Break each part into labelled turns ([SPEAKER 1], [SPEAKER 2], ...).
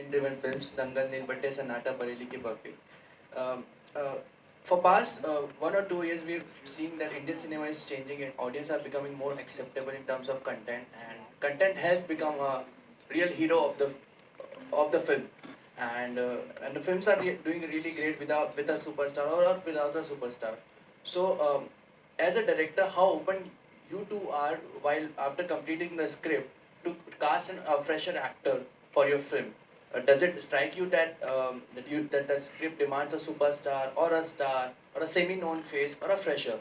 [SPEAKER 1] content-driven films, Dangal, Nilbatte, Sanata, Bareli Ki Burfi. Um, uh, for past 1 or 2 years, we've seen that Indian cinema is changing and audience are becoming more acceptable in terms of content, and content has become a real hero of the film. And the films are doing really great with a superstar or without a superstar. So, as a director, how open you two are while after completing the script to cast a fresher actor for your film? Does it strike you that the script demands a superstar or a star or a semi-known face or a fresher?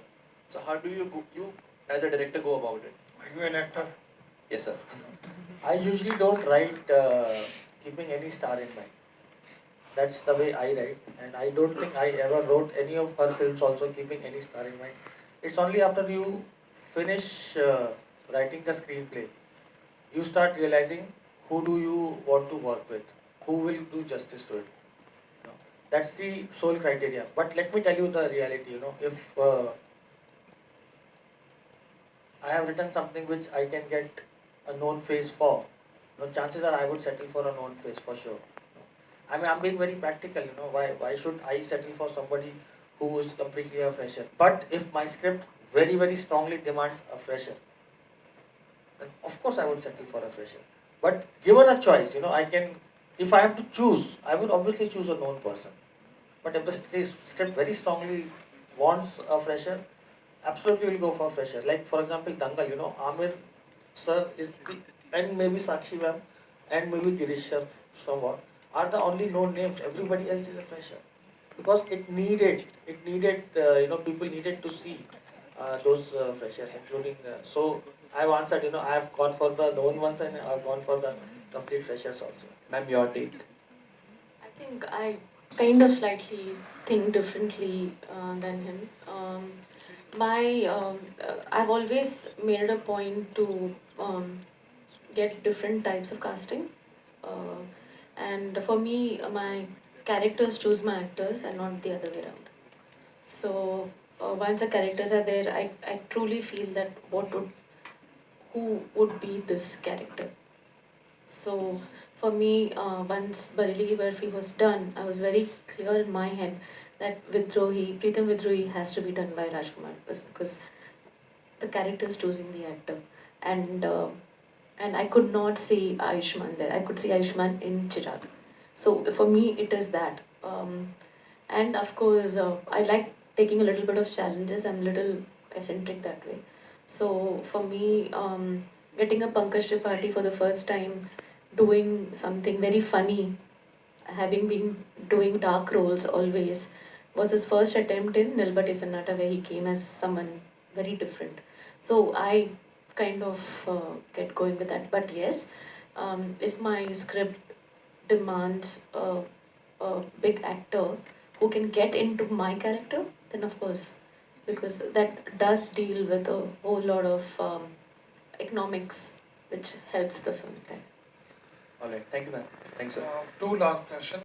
[SPEAKER 1] So how do you as a director go about it?
[SPEAKER 2] Are you an actor?
[SPEAKER 1] Yes, sir.
[SPEAKER 3] I usually don't write keeping any star in mind. That's the way I write, and I don't think I ever wrote any of her films also keeping any star in mind. It's only after you finish writing the screenplay, you start realizing who do you want to work with, who will do justice to it. You know, that's the sole criteria. But let me tell you the reality. If I have written something which I can get a known face for, chances are I would settle for a known face for sure. I mean, I'm being very practical. Why should I settle for somebody who is completely a fresher? But if my script very, very strongly demands a fresher, then of course I would settle for a fresher. But given a choice, I can, if I have to choose, I would obviously choose a known person. But if the script very strongly wants a fresher, absolutely will go for fresher. Like for example, Dangal, Amir sir is the, and maybe Sakshi ma'am, and maybe Girish sir somewhat, are the only known names. Everybody else is a fresher. Because people needed to see those freshers, including, so I've answered, I've gone for the known ones and I've gone for the complete freshers also.
[SPEAKER 1] Ma'am, your take.
[SPEAKER 4] I think I kind of slightly think differently than him. I've always made it a point to get different types of casting, and for me, my characters choose my actors and not the other way around. So once the characters are there, I truly feel that who would be this character. So for me, once Bareli Ki Barfi was done, I was very clear in my head that Pritham Vidrohi has to be done by Rajkumar because the character is choosing the actor, and and I could not see Ayushman there. I could see Ayushman in Chirag. So for me, it is that, and of course, I like taking a little bit of challenges. I'm a little eccentric that way. So for me, getting a Pankaj Tripathi for the first time, doing something very funny, having been doing dark roles always, was his first attempt in Nilbati Sannata, where he came as someone very different. So I kind of get going with that. But yes, if my script demands a big actor who can get into my character, then of course, because that does deal with a whole lot of economics, which helps the film then.
[SPEAKER 1] All right. Thank you, ma'am. Thanks, sir.
[SPEAKER 2] Two last questions.